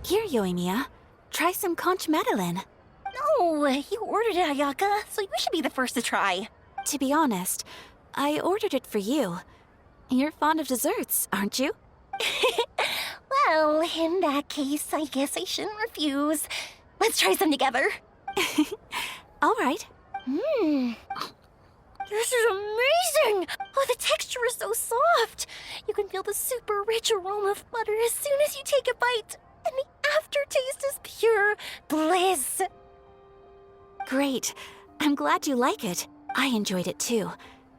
Here, Yoimiya. Try some conch madeleine. No, you ordered it, Ayaka, so you should be the first to try. To be honest, I ordered it for you. You're fond of desserts, aren't you? Well, in that case, I guess I shouldn't refuse. Let's try some together. All right. This is amazing! Oh, the texture is so soft. You can feel the super rich aroma of butter as soon as you take a bite. And the aftertaste is pure bliss. Great. I'm glad you like it. I enjoyed it too.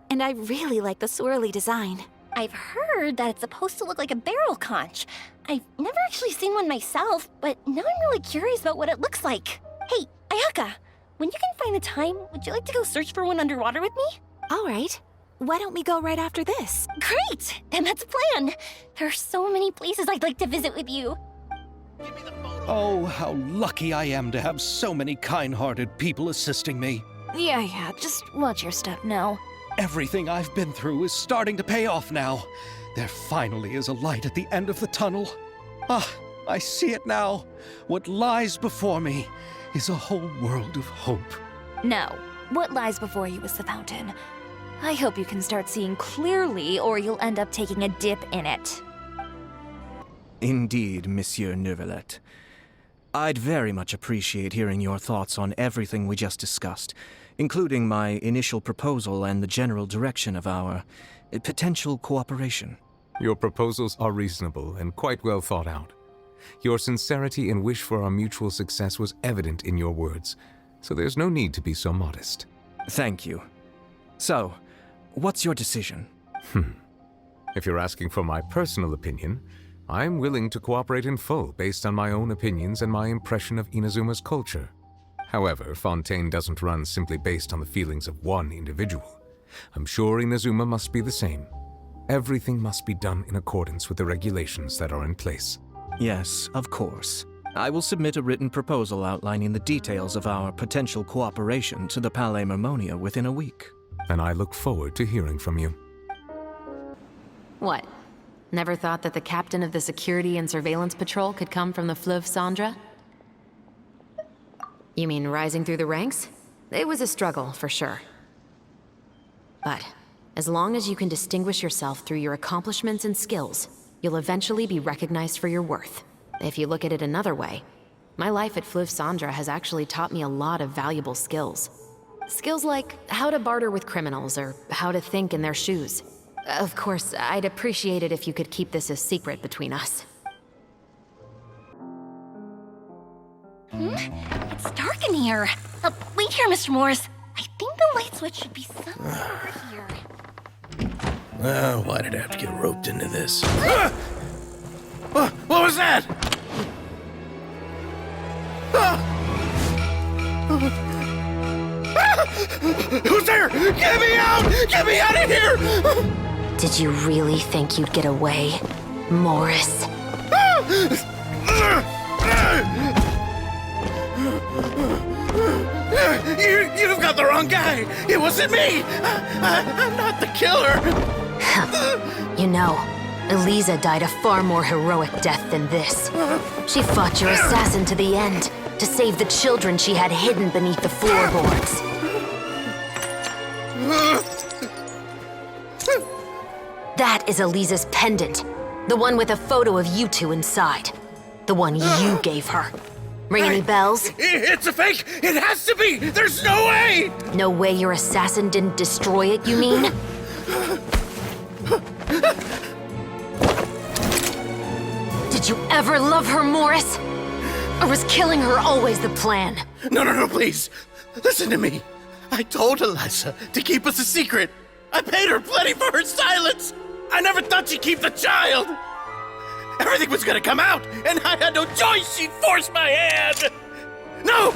And I really like the swirly design. I've heard that it's supposed to look like a barrel conch. I've never actually seen one myself, but now I'm really curious about what it looks like. Hey, Ayaka, when you can find the time, would you like to go search for one underwater with me? All right. Why don't we go right after this? Great! Then that's a plan. There are so many places I'd like to visit with you. Oh, how lucky I am to have so many kind-hearted people assisting me. Yeah, just watch your step now. Everything I've been through is starting to pay off now. There finally is a light at the end of the tunnel. Ah, I see it now. What lies before me is a whole world of hope. No, what lies before you is the fountain. I hope you can start seeing clearly, or you'll end up taking a dip in it. Indeed, Monsieur Neuvillette. I'd very much appreciate hearing your thoughts on everything we just discussed, including my initial proposal and the general direction of our potential cooperation. Your proposals are reasonable and quite well thought out. Your sincerity and wish for our mutual success was evident in your words, so there's no need to be so modest. Thank you. So, what's your decision? If you're asking for my personal opinion, I'm willing to cooperate in full based on my own opinions and my impression of Inazuma's culture. However, Fontaine doesn't run simply based on the feelings of one individual. I'm sure Inazuma must be the same. Everything must be done in accordance with the regulations that are in place. Yes, of course. I will submit a written proposal outlining the details of our potential cooperation to the Palais Mermonia within a week. And I look forward to hearing from you. What? Never thought that the captain of the security and surveillance patrol could come from the Fleuve Cendra? You mean rising through the ranks? It was a struggle, for sure. But as long as you can distinguish yourself through your accomplishments and skills, you'll eventually be recognized for your worth. If you look at it another way, my life at Fleuve Cendra has actually taught me a lot of valuable skills. Skills like how to barter with criminals or how to think in their shoes. Of course, I'd appreciate it if you could keep this a secret between us. It's dark in here. Wait here, Mr. Morris. I think the light switch should be somewhere over here. Well, why did I have to get roped into this? What was that? Who's there? Get me out! Get me out of here! Did you really think you'd get away, Morris? You've got the wrong guy! It wasn't me! I'm not the killer! You know, Eliza died a far more heroic death than this. She fought your assassin to the end, to save the children she had hidden beneath the floorboards. That is Eliza's pendant. The one with a photo of you two inside. The one you gave her. Ring any bells? It's a fake! It has to be! There's no way! No way your assassin didn't destroy it, you mean? Did you ever love her, Morris? Or was killing her always the plan? No, please. Listen to me. I told Eliza to keep us a secret. I paid her plenty for her silence. I never thought she'd keep the child. Everything was gonna come out, and I had no choice. She'd force my hand. No!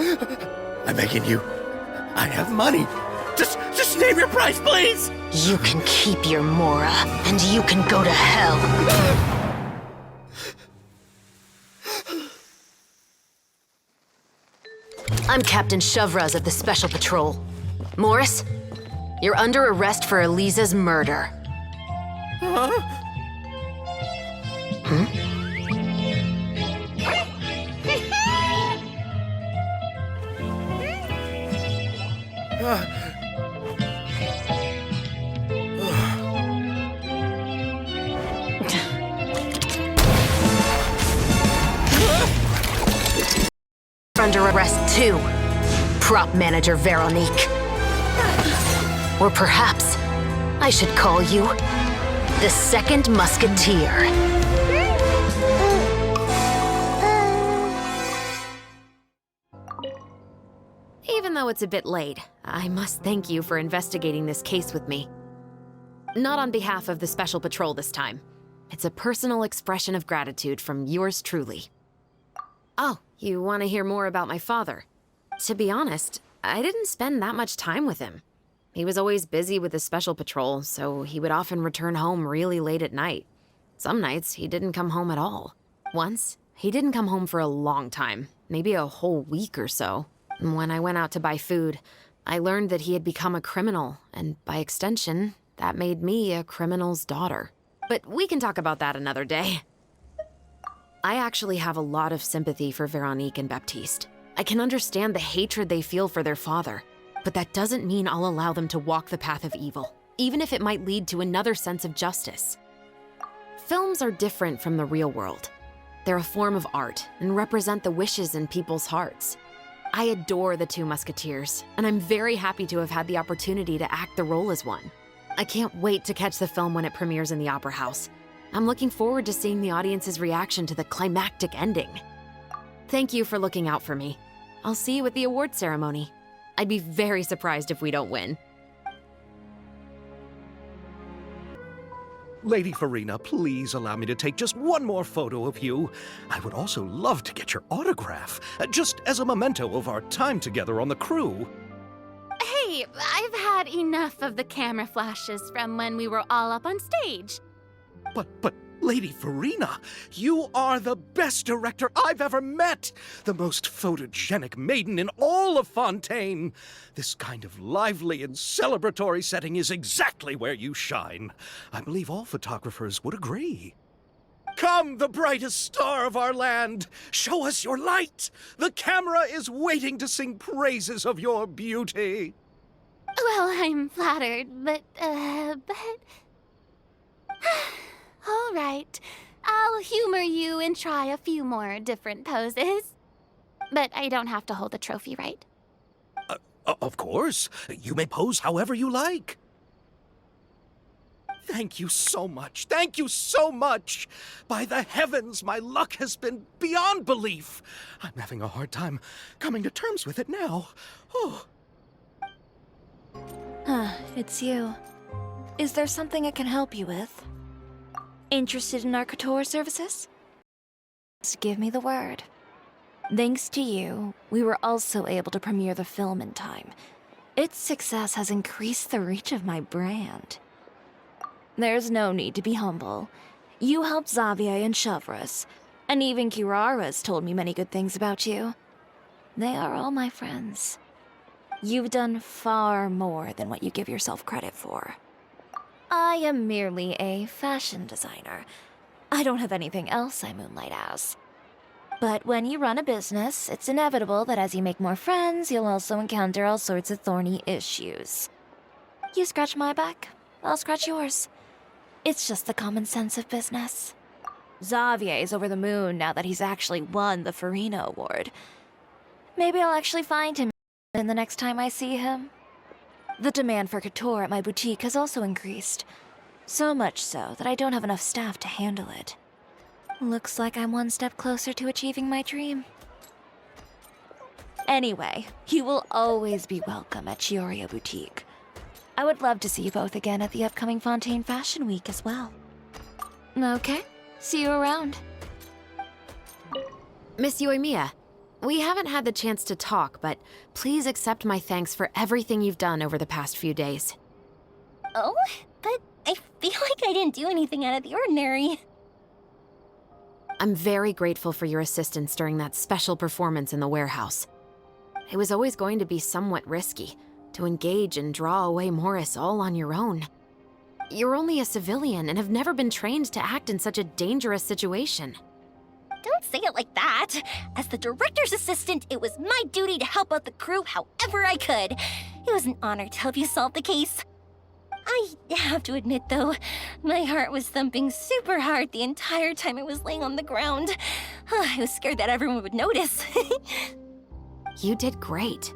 I'm begging you. I have money. Just name your price, please. You can keep your Mora, and you can go to hell. I'm Captain Shovraz of the Special Patrol. Morris, you're under arrest for Eliza's murder. under arrest too, prop manager Veronique. Or perhaps I should call you the Second Musketeer. Even though it's a bit late, I must thank you for investigating this case with me. Not on behalf of the Special Patrol this time. It's a personal expression of gratitude from yours truly. Oh, you want to hear more about my father? To be honest, I didn't spend that much time with him. He was always busy with the Special Patrol, so he would often return home really late at night. Some nights, he didn't come home at all. Once, he didn't come home for a long time, maybe a whole week or so. When I went out to buy food, I learned that he had become a criminal, and by extension, that made me a criminal's daughter. But we can talk about that another day. I actually have a lot of sympathy for Veronique and Baptiste. I can understand the hatred they feel for their father, but that doesn't mean I'll allow them to walk the path of evil, even if it might lead to another sense of justice. Films are different from the real world. They're a form of art and represent the wishes in people's hearts. I adore the two Musketeers, and I'm very happy to have had the opportunity to act the role as one. I can't wait to catch the film when it premieres in the Opera House. I'm looking forward to seeing the audience's reaction to the climactic ending. Thank you for looking out for me. I'll see you at the award ceremony. I'd be very surprised if we don't win. Lady Farina, please allow me to take just one more photo of you. I would also love to get your autograph, just as a memento of our time together on the crew. Hey, I've had enough of the camera flashes from when we were all up on stage. But, Lady Farina, you are the best director I've ever met! The most photogenic maiden in all of Fontaine! This kind of lively and celebratory setting is exactly where you shine. I believe all photographers would agree. Come, the brightest star of our land! Show us your light! The camera is waiting to sing praises of your beauty! Well, I'm flattered, but... All right. I'll humor you and try a few more different poses. But I don't have to hold the trophy, right? Of course. You may pose however you like. Thank you so much. Thank you so much. By the heavens, my luck has been beyond belief. I'm having a hard time coming to terms with it now. Oh. It's you. Is there something I can help you with? Interested in our couture services? Just give me the word. Thanks to you, we were also able to premiere the film in time. Its success has increased the reach of my brand. There's no need to be humble. You helped Xavier and Chevreuse, and even Kirara's told me many good things about you. They are all my friends. You've done far more than what you give yourself credit for. I am merely a fashion designer. I don't have anything else I moonlight as. But when you run a business, it's inevitable that as you make more friends, you'll also encounter all sorts of thorny issues. You scratch my back, I'll scratch yours. It's just the common sense of business. Xavier's over the moon now that he's actually won the Farina Award. Maybe I'll actually find him in the next time I see him. The demand for couture at my boutique has also increased. So much so that I don't have enough staff to handle it. Looks like I'm one step closer to achieving my dream. Anyway, you will always be welcome at Chioria Boutique. I would love to see you both again at the upcoming Fontaine Fashion Week as well. Okay, see you around. Miss Yoimiya, we haven't had the chance to talk, but please accept my thanks for everything you've done over the past few days. Oh, but I feel like I didn't do anything out of the ordinary. I'm very grateful for your assistance during that special performance in the warehouse. It was always going to be somewhat risky, to engage and draw away Morris all on your own. You're only a civilian and have never been trained to act in such a dangerous situation. Don't say it like that. As the director's assistant, it was my duty to help out the crew however I could. It was an honor to help you solve the case. I have to admit, though, my heart was thumping super hard the entire time I was laying on the ground. I was scared that everyone would notice. You did great.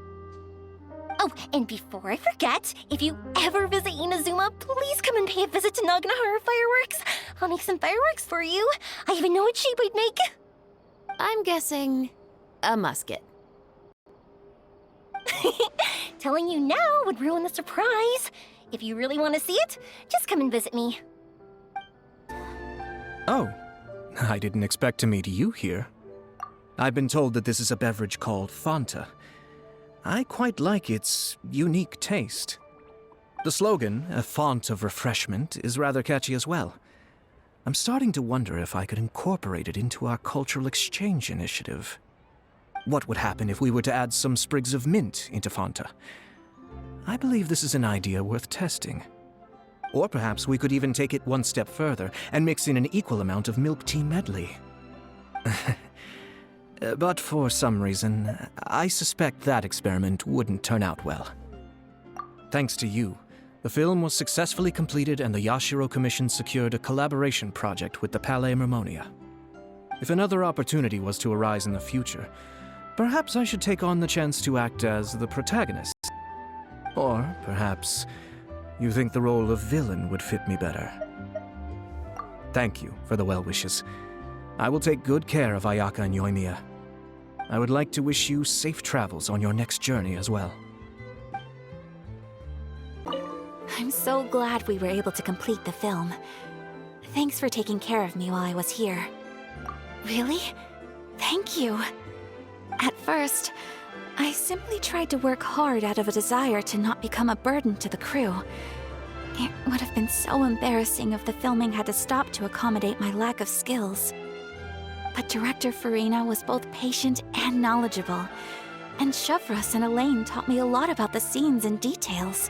Oh, and before I forget, if you ever visit Inazuma, please come and pay a visit to Naganohara Fireworks. I'll make some fireworks for you. I even know what shape we'd make. I'm guessing a musket. Telling you now would ruin the surprise. If you really want to see it, just come and visit me. Oh, I didn't expect to meet you here. I've been told that this is a beverage called Fanta. I quite like its unique taste. The slogan, a font of refreshment, is rather catchy as well. I'm starting to wonder if I could incorporate it into our cultural exchange initiative. What would happen if we were to add some sprigs of mint into Fanta? I believe this is an idea worth testing. Or perhaps we could even take it one step further and mix in an equal amount of milk tea medley. But for some reason, I suspect that experiment wouldn't turn out well. Thanks to you, the film was successfully completed and the Yashiro Commission secured a collaboration project with the Palais Mermonia. If another opportunity was to arise in the future, perhaps I should take on the chance to act as the protagonist. Or perhaps you think the role of villain would fit me better. Thank you for the well wishes. I will take good care of Ayaka and Yoimiya. I would like to wish you safe travels on your next journey as well. I'm so glad we were able to complete the film. Thanks for taking care of me while I was here. Really? Thank you. At first, I simply tried to work hard out of a desire to not become a burden to the crew. It would have been so embarrassing if the filming had to stop to accommodate my lack of skills. But Director Farina was both patient and knowledgeable, and Shavras and Elaine taught me a lot about the scenes and details.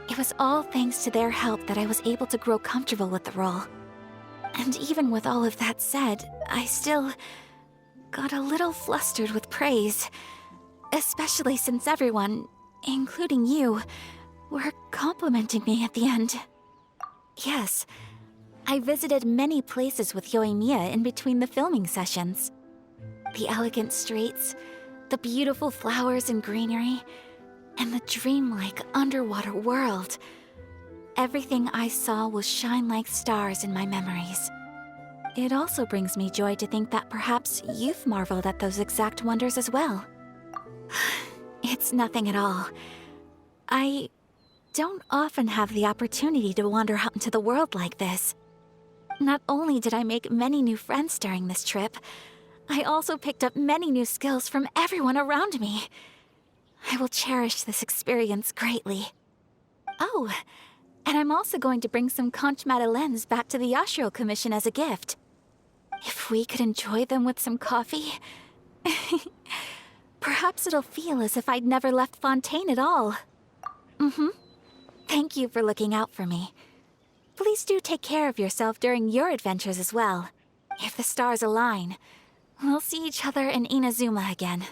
It was all thanks to their help that I was able to grow comfortable with the role. And even with all of that said, I still got a little flustered with praise, especially since everyone, including you, were complimenting me at the end. Yes, I visited many places with Yoimiya in between the filming sessions. The elegant streets, the beautiful flowers and greenery, and the dreamlike underwater world. Everything I saw will shine like stars in my memories. It also brings me joy to think that perhaps you've marveled at those exact wonders as well. It's nothing at all. I don't often have the opportunity to wander out into the world like this. Not only did I make many new friends during this trip, I also picked up many new skills from everyone around me. I will cherish this experience greatly. Oh, and I'm also going to bring some conch madeleines back to the Yashiro Commission as a gift. If we could enjoy them with some coffee, perhaps it'll feel as if I'd never left Fontaine at all. Thank you for looking out for me. Please do take care of yourself during your adventures as well. If the stars align, we'll see each other in Inazuma again.